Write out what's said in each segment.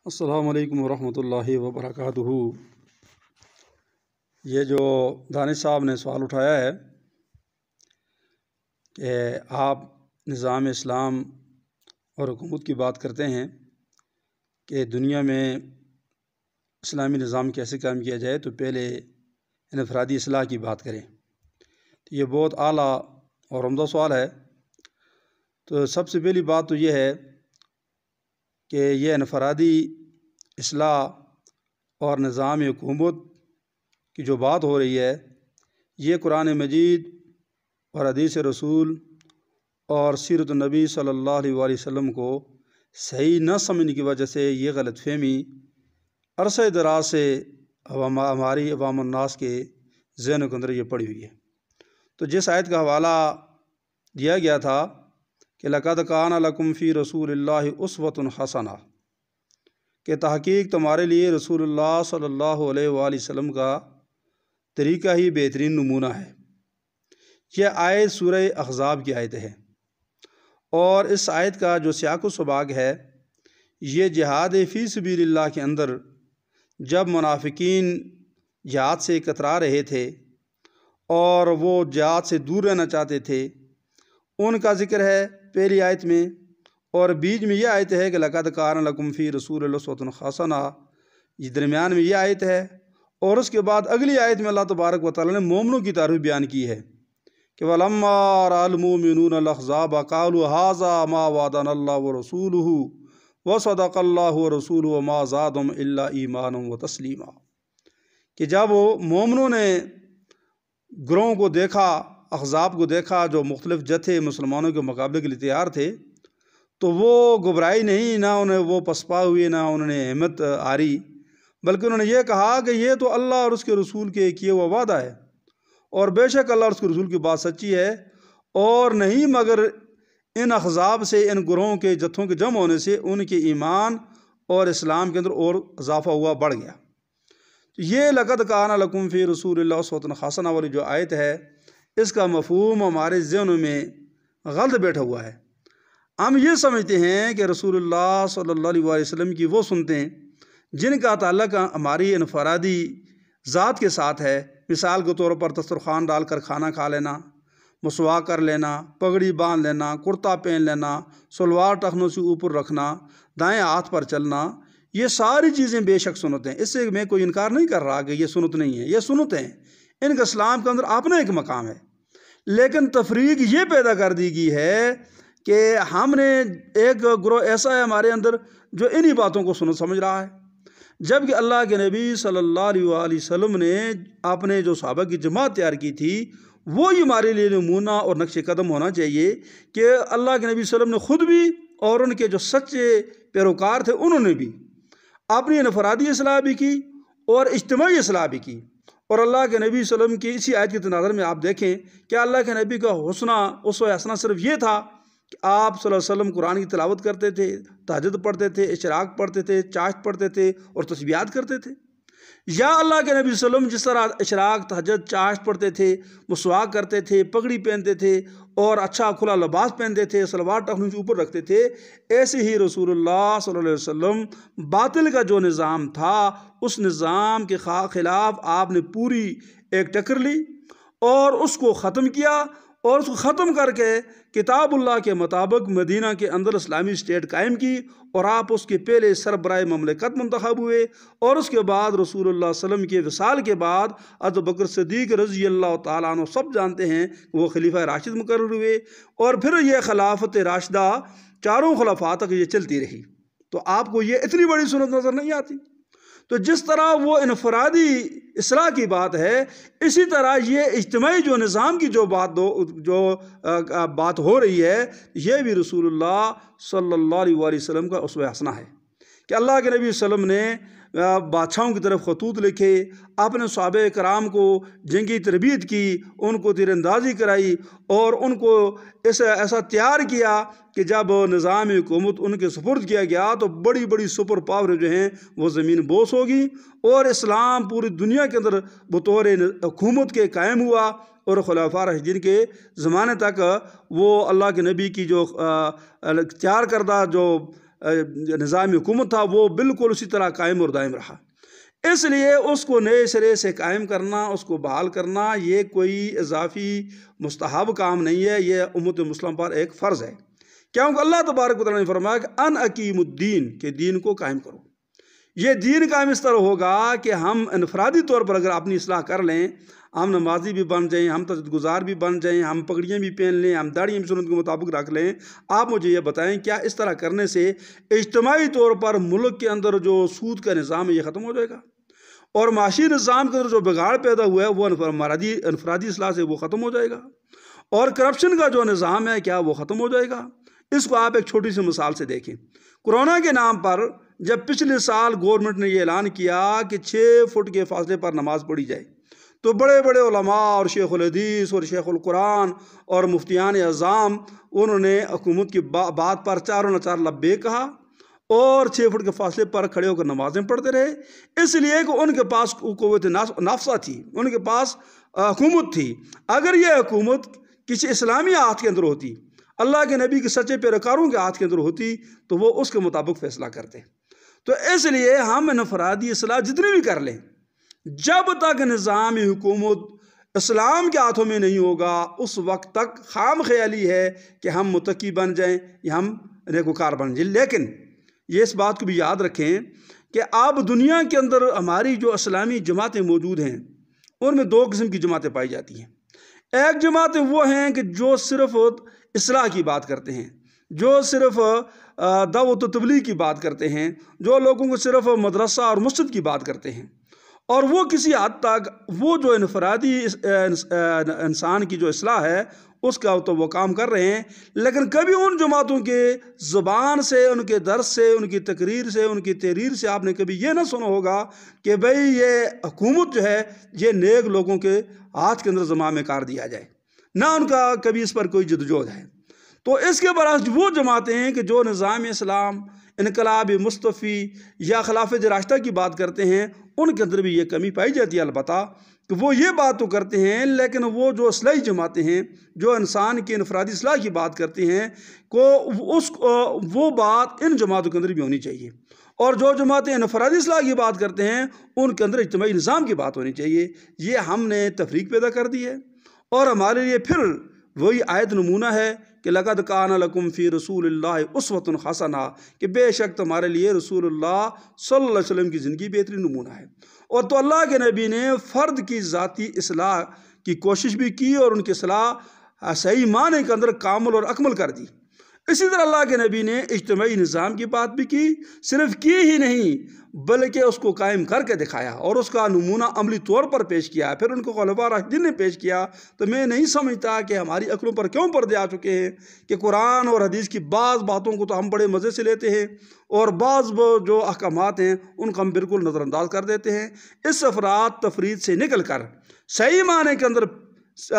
السلام علیکم ورحمۃ اللہ وبرکاتہ۔ یہ جو دانش صاحب نے سوال اٹھایا ہے کہ آپ نظام اسلام اور حکومت کی بات کرتے ہیں کہ دنیا میں اسلامی نظام کیسے قائم کیا جائے، تو پہلے انفرادی اصلاح کی بات کریں۔ تو یہ بہت اعلیٰ اور عمدہ سوال ہے۔ تو سب سے پہلی بات تو یہ ہے کہ یہ انفرادی اصلاح اور نظام حکومت کی جو بات ہو رہی ہے، یہ قرآن مجید اور حدیث رسول اور سیرت النبی صلی اللہ علیہ وسلم کو صحیح نہ سمجھنے کی وجہ سے یہ غلط فہمی عرصہ دراز سے ہماری عوام الناس کے ذہنوں کے اندر یہ پڑی ہوئی ہے۔ تو جس آیت کا حوالہ دیا گیا تھا کہ لَقَدْ كَانَ لَكُمْ فِي رَسُولِ اللَّهِ أُسْوَةٌ حَسَنَةٌ، کہ تحقیق تمہارے لیے رسول اللہ صلی اللہ علیہ وآلہ وسلم کا طریقہ ہی بہترین نمونہ ہے۔ یہ آیت سورہ احزاب کی آیت ہے، اور اس آیت کا جو سیاق و سباق ہے، یہ جہاد فی سبیل اللہ کے اندر جب منافقین جہاد سے کترا رہے تھے اور وہ جہاد سے دور رہنا چاہتے تھے، ان کا ذکر ہے پہلی آیت میں، اور بیچ میں یہ آیت ہے کہ لَقَدْ كَانَ لَكُمْ فِي رَسُولِ اللَّهِ أُسْوَةٌ حَسَنَةٌ، یہ درمیان میں یہ آیت ہے، اور اس کے بعد اگلی آیت میں اللہ تبارک و تعالیٰ نے مومنوں کی تعریف بیان کی ہے کہ وَلَمَّا رَأَى الْمُؤْمِنُونَ الْأَحْزَابَ قَالُوا هَٰذَا مَا وَعَدَنَا اللَّهُ وَرَسُولُهُ وَصَدَقَ اللَّهُ وَرَسُولُهُ وَمَا زَادَهُمْ إِلَّا إِيمَانًا وَتَسْلِيمًا، کہ جب مومنوں نے گروہوں کو دیکھا، احزاب کو دیکھا جو مختلف جتھے مسلمانوں کے مقابلے کے لیے تیار تھے، تو وہ گھبرائی نہیں، نہ انہیں وہ پسپا ہوئے، نہ انہوں نے ہمت ہاری، بلکہ انہوں نے یہ کہا کہ یہ تو اللہ اور اس کے رسول کے کیے ہوا وعدہ ہے، اور بے شک اللہ اور اس کے رسول کی بات سچی ہے، اور نہیں مگر ان احزاب سے، ان گروہوں کے جتھوں کے جمع ہونے سے ان کے ایمان اور اسلام کے اندر اور اضافہ ہوا، بڑھ گیا۔ یہ لَقَدْ كَانَ لَكُمْ فِي رَسُولِ اللَّهِ أُسْوَةٌ حَسَنَةٌ والی جو آیت ہے، اس کا مفہوم ہمارے ذہنوں میں غلط بیٹھا ہوا ہے۔ ہم یہ سمجھتے ہیں کہ رسول اللہ صلی اللہ علیہ وسلم کی وہ سنتیں جن کا تعلق ہماری انفرادی ذات کے ساتھ ہے، مثال کے طور پر دسترخوان ڈال کر کھانا کھا لینا، مسواک کر لینا، پگڑی باندھ لینا، کرتا پہن لینا، سلوار ٹخنوں سے اوپر رکھنا، دائیں ہاتھ پر چلنا، یہ ساری چیزیں بے شک سنت ہیں۔ اس سے میں کوئی انکار نہیں کر رہا کہ یہ سنت نہیں ہے، یہ سنت ہیں، ان کا اسلام کے اندر اپنا ایک مقام ہے، لیکن تفریق یہ پیدا کر دی گئی ہے کہ ہم نے ایک گروہ ایسا ہے ہمارے اندر جو انہی باتوں کو سنت سمجھ رہا ہے، جبکہ اللہ کے نبی صلی اللہ علیہ وآلہ وسلم نے اپنے جو صحابہ کی جماعت تیار کی تھی، وہی ہمارے لیے نمونہ اور نقش قدم ہونا چاہیے کہ اللہ کے نبی صلی اللہ علیہ وسلم نے خود بھی اور ان کے جو سچے پیروکار تھے انہوں نے بھی اپنی انفرادی اصلاح بھی کی اور اجتماعی اصلاح بھی کی۔ اور اللہ کے نبی صلی اللہ علیہ وسلم کی اسی آیت کے تناظر میں آپ دیکھیں کہ اللہ کے نبی کا اسوہ حسنہ صرف یہ تھا کہ آپ صلی اللہ علیہ وسلم قرآن کی تلاوت کرتے تھے، تہجد پڑھتے تھے، اشراق پڑھتے تھے، چاشت پڑھتے تھے اور تسبیحات کرتے تھے۔ یا اللہ کے نبی صلی اللہ علیہ وسلم جس طرح اشراق، تہجد، چاشت پڑھتے تھے، مسواک کرتے تھے، پگڑی پہنتے تھے اور اچھا کھلا لباس پہنتے تھے، سلوار ٹخنوں سے اوپر رکھتے تھے، ایسے ہی رسول اللہ صلی اللہ علیہ وسلم باطل کا جو نظام تھا، اس نظام کے خلاف آپ نے پوری ایک ٹکر لی اور اس کو ختم کیا، اور اس کو ختم کر کے کتاب اللہ کے مطابق مدینہ کے اندر اسلامی اسٹیٹ قائم کی، اور آپ اس کے پہلے سربراہ مملکت منتخب ہوئے، اور اس کے بعد رسول اللہ صلی اللہ علیہ وسلم کے وصال کے بعد ابوبکر صدیق رضی اللہ تعالیٰ عنہ سب جانتے ہیں کہ وہ خلیفہ راشد مقرر ہوئے، اور پھر یہ خلافت راشدہ چاروں خلفاء تک یہ چلتی رہی۔ تو آپ کو یہ اتنی بڑی سنت نظر نہیں آتی؟ تو جس طرح وہ انفرادی اصلاح کی بات ہے، اسی طرح یہ اجتماعی جو نظام کی جو بات ہو رہی ہے، یہ بھی رسول اللہ صلی اللہ علیہ وسلم کا اسوہ حسنہ ہے کہ اللہ کے نبی صلی اللہ علیہ وسلم نے بادشاہوں کی طرف خطوط لکھے، اپنے صحابہ کرام کو جنگی تربیت کی، ان کو تیر اندازی کرائی، اور ان کو ایسا تیار کیا کہ جب نظام حکومت ان کے سپرد کیا گیا تو بڑی بڑی سپر پاور جو ہیں وہ زمین بوس ہوگی، اور اسلام پوری دنیا کے اندر بطور حکومت کے قائم ہوا، اور خلفاء راشدین کے زمانے تک وہ اللہ کے نبی کی جو تیار کردہ جو نظام حکومت تھا وہ بالکل اسی طرح قائم اور دائم رہا۔ اس لیے اس کو نئے سرے سے قائم کرنا، اس کو بحال کرنا، یہ کوئی اضافی مستحب کام نہیں ہے، یہ امت مسلم پر ایک فرض ہے، کیونکہ اللہ تبارک و تعالیٰ نے فرمایا کہ ان اقیم الدین، کہ دین کو قائم کرو۔ یہ دین قائم اس طرح ہوگا کہ ہم انفرادی طور پر اگر اپنی اصلاح کر لیں، ہم نمازی بھی بن جائیں، ہم تہجد گزار بھی بن جائیں، ہم پگڑیاں بھی پہن لیں، ہم داڑھیاں بھی سنت کے مطابق رکھ لیں، آپ مجھے یہ بتائیں کیا اس طرح کرنے سے اجتماعی طور پر ملک کے اندر جو سود کا نظام ہے یہ ختم ہو جائے گا، اور معاشی نظام کے اندر جو بگاڑ پیدا ہوا ہے وہ انفرادی اصلاح سے وہ ختم ہو جائے گا، اور کرپشن کا جو نظام ہے کیا وہ ختم ہو جائے گا؟ اس کو آپ ایک چھوٹی سی مثال سے دیکھیں۔ کورونا کے نام پر جب پچھلے سال گورنمنٹ نے یہ اعلان کیا کہ 6 فٹ کے فاصلے پر نماز پڑھی جائے، تو بڑے بڑے علماء اور شیخ الحدیث اور شیخ القرآن اور مفتیان اعظام انہوں نے حکومت کی بات پر چاروں نچار لبیک کہا اور 6 فٹ کے فاصلے پر کھڑے ہو کر نمازیں پڑھتے رہے، اس لیے کہ ان کے پاس قوت نافذہ تھی، ان کے پاس حکومت تھی۔ اگر یہ حکومت کسی اسلامی ہاتھ کے اندر ہوتی، اللہ کے نبی کے سچے پیروکاروں کے ہاتھ کے اندر ہوتی، تو وہ اس کے مطابق فیصلہ کرتے۔ تو اس لیے ہم انفرادی اصلاح جتنی بھی کر لیں، جب تک نظام حکومت اسلام کے ہاتھوں میں نہیں ہوگا اس وقت تک خام خیالی ہے کہ ہم متقی بن جائیں یا ہم نیکوکار بن جائیں۔ لیکن یہ اس بات کو بھی یاد رکھیں کہ اب دنیا کے اندر ہماری جو اسلامی جماعتیں موجود ہیں ان میں 2 قسم کی جماعتیں پائی جاتی ہیں۔ ایک جماعتیں وہ ہیں کہ جو صرف اصلاح کی بات کرتے ہیں، جو صرف دعوت و تبلیغ کی بات کرتے ہیں، جو لوگوں کو صرف مدرسہ اور مسجد کی بات کرتے ہیں، اور وہ کسی حد تک وہ جو انفرادی انسان کی جو اصلاح ہے اس کا تو وہ کام کر رہے ہیں، لیکن کبھی ان جماعتوں کے زبان سے، ان کے درس سے، ان کی تقریر سے، ان کی تحریر سے آپ نے کبھی یہ نہ سنا ہوگا کہ بھئی یہ حکومت جو ہے یہ نیک لوگوں کے ہاتھ کے اندر ذمہ میں کار دیا جائے، نہ ان کا کبھی اس پر کوئی جدوجہد ہے۔ تو اس کے برعکس وہ جماعتیں ہیں کہ جو نظام اسلام، انقلاب مصطفی یا خلافت راشدہ کی بات کرتے ہیں، ان کے اندر بھی یہ کمی پائی جاتی ہے البتہ کہ وہ یہ بات تو کرتے ہیں، لیکن وہ جو اصلاحی جماعتیں ہیں جو انسان کی انفرادی اصلاح کی بات کرتی ہیں وہ بات ان جماعتوں کے اندر بھی ہونی چاہیے، اور جو جماعتیں انفرادی اصلاح کی بات کرتے ہیں ان کے اندر اجتماعی نظام کی بات ہونی چاہیے۔ یہ ہم نے تفریق پیدا کر دی ہے، اور ہمارے لیے پھر وہی آیت نمونہ ہے کہ لَقَدْ كَانَ لَكُمْ فِي رَسُولِ اللَّهِ أُسْوَةٌ حَسَنَةٌ، کہ بے شک تمہارے لیے رسول اللہ صلی اللہ علیہ وسلم کی زندگی بہترین نمونہ ہے۔ اور تو اللہ کے نبی نے فرد کی ذاتی اصلاح کی کوشش بھی کی اور ان کی اصلاح صحیح معنی کے اندر کامل اور اکمل کر دی۔ اسی طرح اللہ کے نبی نے اجتماعی نظام کی بات بھی کی، صرف کی ہی نہیں بلکہ اس کو قائم کر کے دکھایا اور اس کا نمونہ عملی طور پر پیش کیا، پھر ان کو خلفاء راشدین نے پیش کیا۔ تو میں نہیں سمجھتا کہ ہماری عقلوں پر کیوں پردے آ چکے ہیں کہ قرآن اور حدیث کی بعض باتوں کو تو ہم بڑے مزے سے لیتے ہیں اور بعض جو احکامات ہیں ان کو ہم بالکل نظر انداز کر دیتے ہیں۔ اس افراد تفرید سے نکل کر صحیح معنی کے اندر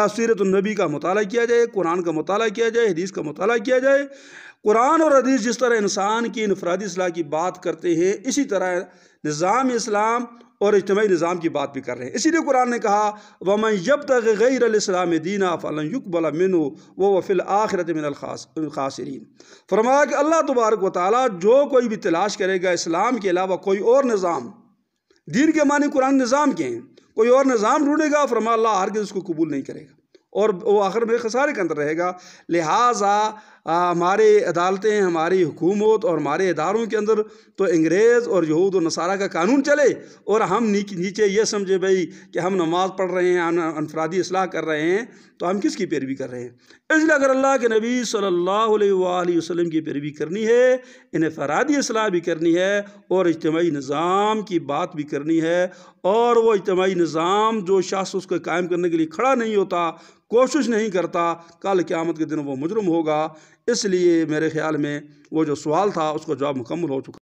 سیرت النبی کا مطالعہ کیا جائے، قرآن کا مطالعہ کیا جائے، حدیث کا مطالعہ کیا جائے۔ قرآن اور حدیث جس طرح انسان کی انفرادی اصلاح کی بات کرتے ہیں، اسی طرح نظام اسلام اور اجتماعی نظام کی بات بھی کر رہے ہیں۔ اسی لیے قرآن نے کہا وَمَن يَبْتَغِ غَيْرَ الْإِسْلَامِ دِينًا فَلَن يُقْبَلَ مِنْهُ وَهُوَ فِي الْآخِرَةِ مِنَ الْخَاسِرِينَ۔ فرمایا کہ اللہ تبارک و تعالیٰ جو کوئی بھی تلاش کرے گا اسلام کے علاوہ کوئی اور نظام، دین کے معنی قرآن نظام کے ہیں، کوئی اور نظام ڈھونڈے گا، فرمایا اللہ ہرگز اس کو قبول نہیں کرے گا اور وہ آخر میں خسارے کے اندر رہے گا۔ لہٰذا ہمارے عدالتیں، ہماری حکومت اور ہمارے اداروں کے اندر تو انگریز اور یہود و نصارہ کا قانون چلے اور ہم نیچے یہ سمجھے بھائی کہ ہم نماز پڑھ رہے ہیں، ہم انفرادی اصلاح کر رہے ہیں، تو ہم کس کی پیروی کر رہے ہیں؟ اس لیے اگر اللہ کے نبی صلی اللہ علیہ وآلہ وسلم کی پیروی کرنی ہے، انفرادی اصلاح بھی کرنی ہے اور اجتماعی نظام کی بات بھی کرنی ہے، اور وہ اجتماعی نظام جو شخص اس کو قائم کرنے کے لیے کھڑا نہیں ہوتا، کوشش نہیں کرتا، کل قیامت کے دن وہ مجرم ہوگا۔ اس لیے میرے خیال میں وہ جو سوال تھا اس کا جواب مکمل ہو چکا۔